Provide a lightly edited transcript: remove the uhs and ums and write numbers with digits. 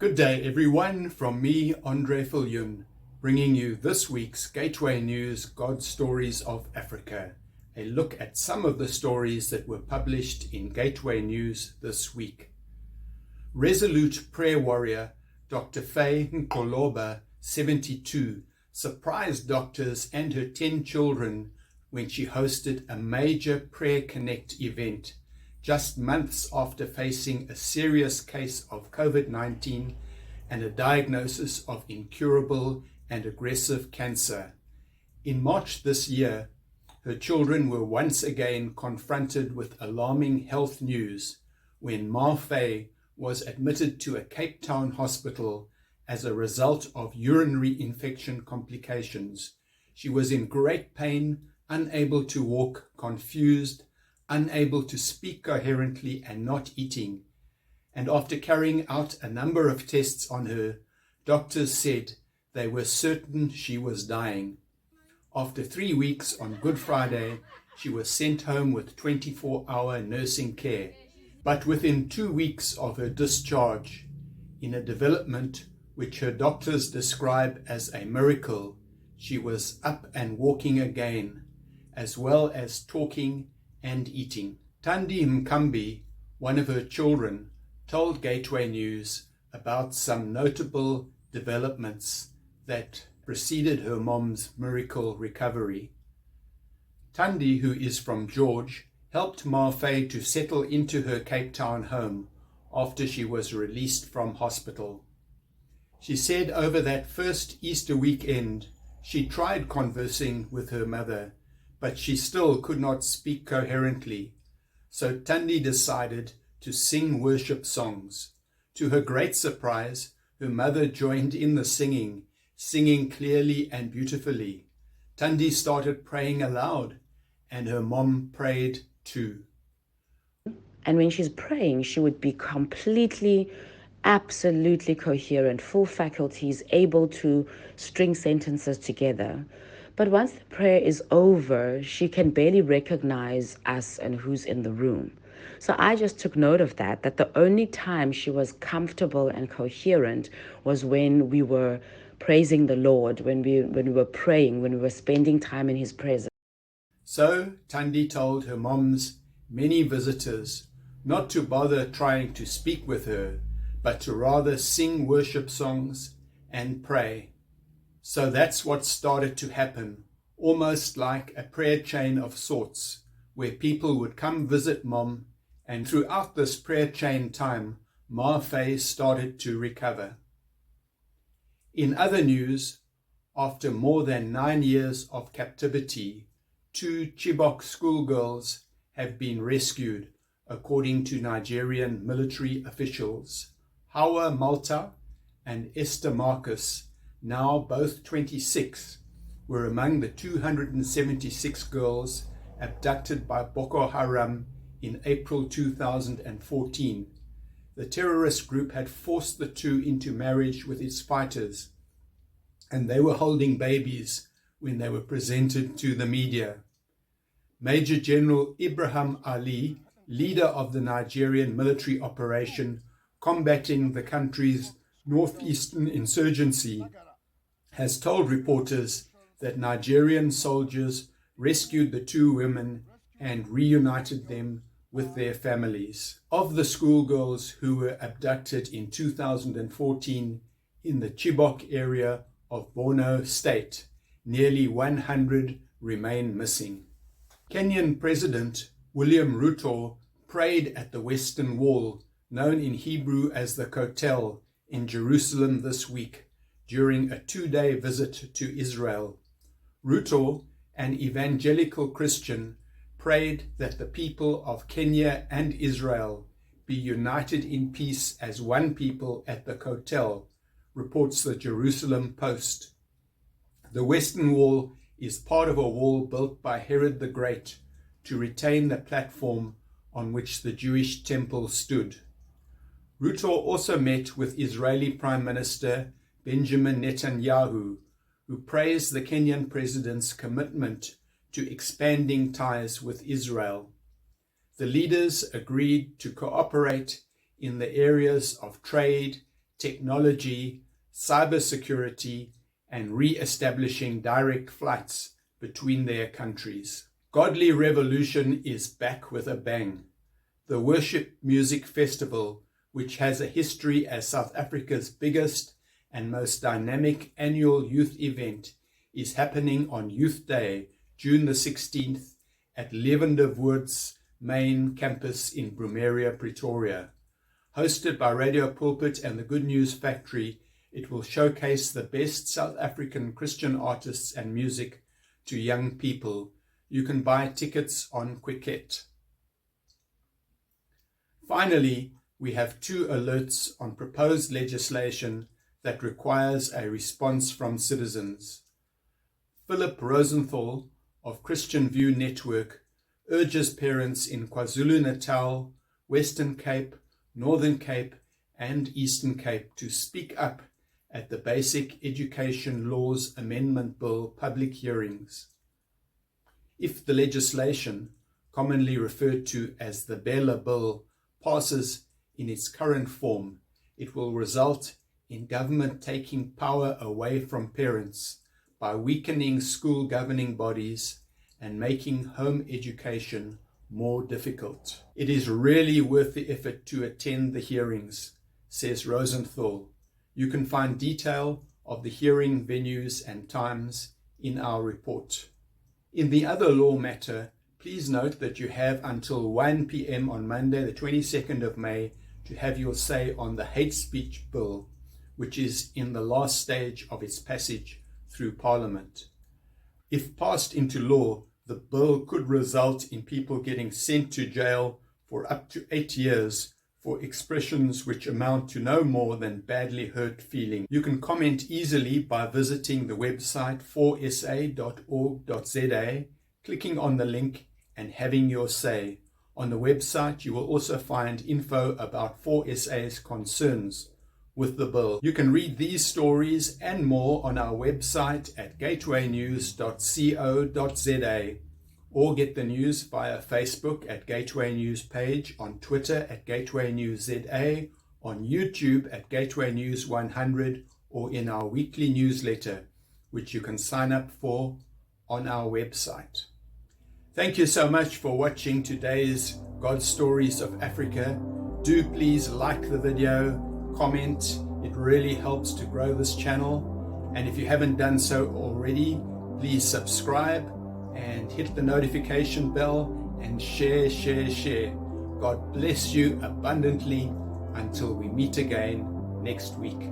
Good day, everyone, from me, Andre Viljoen, bringing you this week's Gateway News God Stories of Africa, a look at some of the stories that were published in Gateway News this week. Resolute prayer warrior Dr. Faye Nkoloba, 72, surprised doctors and her 10 children when she hosted a major Prayer Connect event just months after facing a serious case of COVID-19 and a diagnosis of incurable and aggressive cancer. In March this year, her children were once again confronted with alarming health news when Ma Faye was admitted to a Cape Town hospital as a result of urinary infection complications. She was in great pain, unable to walk, confused, unable to speak coherently and not eating. And after carrying out a number of tests on her, doctors said they were certain she was dying. After 3 weeks on Good Friday, she was sent home with 24-hour nursing care. But within 2 weeks of her discharge, in a development which her doctors describe as a miracle, she was up and walking again, as well as talking and eating. Thandi Mkambi, one of her children, told Gateway News about some notable developments that preceded her mom's miracle recovery. Thandi, who is from George, helped Ma Faye to settle into her Cape Town home after she was released from hospital. She said over that first Easter weekend, she tried conversing with her mother, but she still could not speak coherently. So Thandi decided to sing worship songs. To her great surprise, her mother joined in the singing clearly and beautifully. Thandi started praying aloud, and her mom prayed too. And when she's praying, she would be completely, absolutely coherent, full faculties, able to string sentences together. But once the prayer is over, she can barely recognize us and who's in the room. So I just took note of that the only time she was comfortable and coherent was when we were praising the Lord, when we were praying, when we were spending time in His presence. So Thandi told her mom's many visitors not to bother trying to speak with her, but to rather sing worship songs and pray. So that's what started to happen, almost like a prayer chain of sorts, where people would come visit Mom, and throughout this prayer chain time, Ma Faye started to recover. In other news, after more than 9 years of captivity, 2 Chibok schoolgirls have been rescued, according to Nigerian military officials. Hawa Malta and Esther Marcus, now both 26, were among the 276 girls abducted by Boko Haram in April 2014. The terrorist group had forced the two into marriage with its fighters, and they were holding babies when they were presented to the media. Major General Ibrahim Ali, leader of the Nigerian military operation combating the country's northeastern insurgency, has told reporters that Nigerian soldiers rescued the 2 women and reunited them with their families. Of the schoolgirls who were abducted in 2014 in the Chibok area of Borno State, nearly 100 remain missing. Kenyan President William Ruto prayed at the Western Wall, known in Hebrew as the Kotel, in Jerusalem this week, during a 2-day visit to Israel. Ruto, an evangelical Christian, prayed that the people of Kenya and Israel be united in peace as one people at the Kotel, reports the Jerusalem Post. The Western Wall is part of a wall built by Herod the Great to retain the platform on which the Jewish temple stood. Ruto also met with Israeli Prime Minister Benjamin Netanyahu, who praised the Kenyan president's commitment to expanding ties with Israel. The leaders agreed to cooperate in the areas of trade, technology, cybersecurity, and re-establishing direct flights between their countries. Godly Revolution is back with a bang. The Worship Music Festival, which has a history as South Africa's biggest and most dynamic annual youth event, is happening on Youth Day, June the 16th, at Lavender Woods main campus in Brumeria, Pretoria. Hosted by Radio Pulpit and the Good News Factory, it will showcase the best South African Christian artists and music to young people. You can buy tickets on Quicket. Finally, we have 2 alerts on proposed legislation that requires a response from citizens. Philip Rosenthal of Christian View Network urges parents in KwaZulu-Natal, Western Cape, Northern Cape, and Eastern Cape to speak up at the Basic Education Laws Amendment Bill public hearings. If the legislation, commonly referred to as the Bella Bill, passes in its current form, it will result in government taking power away from parents by weakening school governing bodies and making home education more difficult. It is really worth the effort to attend the hearings, says Rosenthal. You can find detail of the hearing venues and times in our report. In the other law matter, please note that you have until 1 p.m. on Monday, the 22nd of May, to have your say on the hate speech bill, which is in the last stage of its passage through Parliament. If passed into law, the bill could result in people getting sent to jail for up to 8 years for expressions which amount to no more than badly hurt feeling. You can comment easily by visiting the website 4sa.org.za, clicking on the link and having your say. On the website, you will also find info about 4SA's concerns with the bill. You can read these stories and more on our website at gatewaynews.co.za, or get the news via Facebook at Gateway News page, on Twitter at Gateway News ZA, on YouTube at Gateway News 100, or in our weekly newsletter, which you can sign up for on our website. Thank you so much for watching today's God Stories of Africa. Do please like the video, comment. It really helps to grow this channel. And if you haven't done so already, please subscribe and hit the notification bell and share. God bless you abundantly until we meet again next week.